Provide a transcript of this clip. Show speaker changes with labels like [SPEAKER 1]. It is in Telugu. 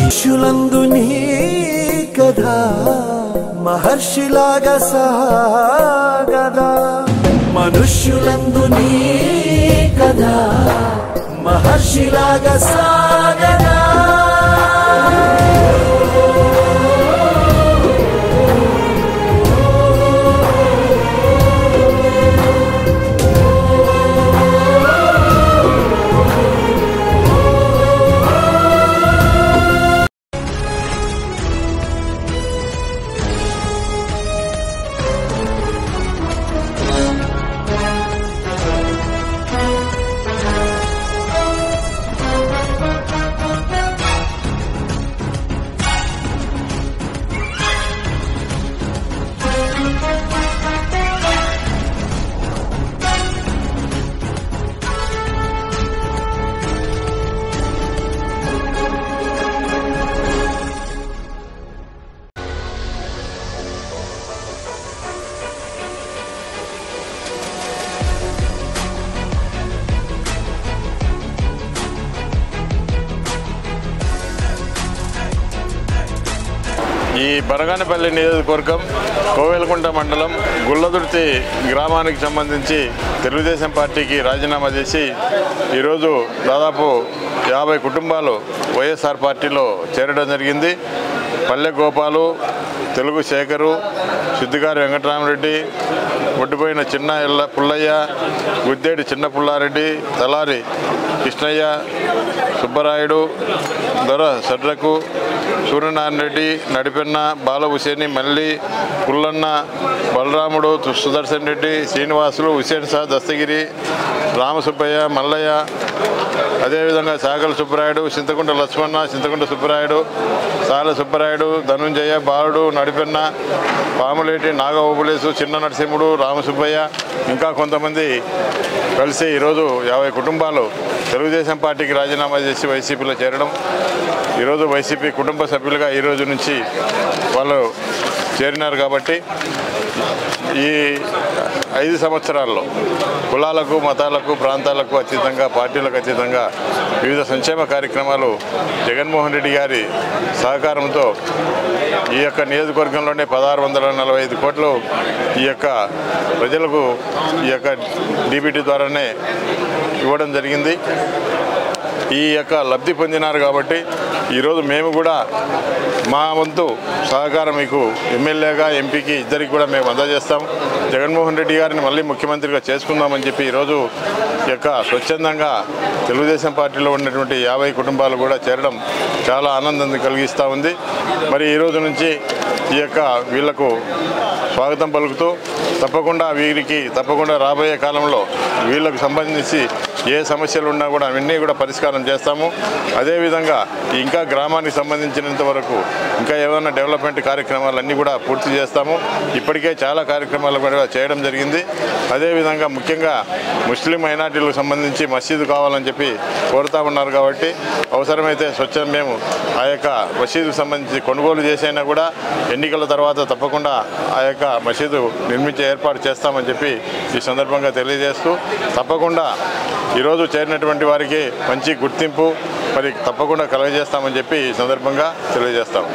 [SPEAKER 1] మనుష్యులందు నీ కథ మహర్షిలాగా సాగదా, మనుష్యులందు నీ కథ మహర్షిలాగా సాగదా.
[SPEAKER 2] ఈ బనగానపల్లి నియోజకవర్గం కోవెలకుంట మండలం గుల్లదుర్తి గ్రామానికి సంబంధించి తెలుగుదేశం పార్టీకి రాజీనామా చేసి ఈరోజు దాదాపు 50 కుటుంబాలు వైఎస్ఆర్ పార్టీలో చేరడం జరిగింది. పల్లె గోపాలు, తెలుగు శేఖరు, సిద్దిగారి వెంకటరామరెడ్డి, ఒడ్డిపోయిన చిన్న పుల్లయ్య, గుద్దేడి చిన్న పుల్లారెడ్డి, తలారి కృష్ణయ్య, సుబ్బరాయుడు, దొర సడ్రకు, సూర్యనారాయణ రెడ్డి, నడిపెన్న, బాలహుసేని, మల్లి, పుల్లన్న, బలరాముడు, సుదర్శన్ రెడ్డి, శ్రీనివాసులు, హుసేన్ షా, దస్తగిరి, రామసుబ్బయ్య, మల్లయ్య, అదేవిధంగా సాగల సుబ్బరాయుడు, చింతకుంట లక్ష్మణ, చింతకుంట సుబ్బరాయుడు, సాల సుబ్బరాయుడు, ధనుంజయ, బాలుడు, నడిపెన్న, పాములేటి, నాగఓబులేసు, చిన్న నరసింహుడు, రామసుబ్బయ్య, ఇంకా కొంతమంది కలిసి ఈరోజు 50 కుటుంబాలు తెలుగుదేశం పార్టీకి రాజీనామా చేసి వైసీపీలో చేరడం. ఈరోజు వైసీపీ కుటుంబ సభ్యులుగా ఈరోజు నుంచి వాళ్ళు చేరినారు. కాబట్టి ఈ 5 సంవత్సరాల్లో కులాలకు, మతాలకు, ప్రాంతాలకు అతీతంగా, పార్టీలకు అతీతంగా వివిధ సంక్షేమ కార్యక్రమాలు జగన్మోహన్ రెడ్డి గారి సహకారంతో ఈ యొక్క నియోజకవర్గంలోనే 1645 కోట్లు ఈ యొక్క ప్రజలకు ఈ యొక్క డీబీటీ ద్వారానే ఇవ్వడం జరిగింది. ఈ యొక్క లబ్ధి పొందినారు. కాబట్టి ఈరోజు మేము కూడా మా వంతు సహకారం మీకు ఎమ్మెల్యేగా, ఎంపీకి ఇద్దరికి కూడా మేము అందజేస్తాం. జగన్మోహన్ రెడ్డి గారిని మళ్ళీ ముఖ్యమంత్రిగా చేసుకుందామని చెప్పి ఈరోజు యొక్క స్వచ్ఛందంగా తెలుగుదేశం పార్టీలో ఉన్నటువంటి 50 కుటుంబాలు కూడా చేరడం చాలా ఆనందాన్ని కలిగిస్తూ ఉంది. మరి ఈరోజు నుంచి ఈ యొక్క వీళ్లకు స్వాగతం పలుకుతూ తప్పకుండా రాబోయే కాలంలో వీళ్ళకు సంబంధించి ఏ సమస్యలు ఉన్నా కూడా అవన్నీ కూడా పరిష్కారం చేస్తాము. అదేవిధంగా ఇంకా గ్రామానికి సంబంధించినంత వరకు ఇంకా ఏమైనా డెవలప్మెంట్ కార్యక్రమాలన్నీ కూడా పూర్తి చేస్తాము. ఇప్పటికే చాలా కార్యక్రమాలు కూడా చేయడం జరిగింది. అదేవిధంగా ముఖ్యంగా ముస్లిం మైనార్టీలకు సంబంధించి మసీదు కావాలని చెప్పి కోరుతూ ఉన్నారు. కాబట్టి అవసరమైతే మేము ఆ యొక్క మసీదుకు సంబంధించి కొనుగోలు చేసైనా కూడా ఎన్నికల తర్వాత తప్పకుండా ఆ యొక్క మసీదు నిర్మించే ఏర్పాటు చేస్తామని చెప్పి ఈ సందర్భంగా తెలియజేస్తూ, తప్పకుండా ఈరోజు చేరినటువంటి వారికి మంచి గుర్తింపు మరి తప్పకుండా కలుగజేస్తామని చెప్పి ఈ సందర్భంగా తెలియజేస్తాము.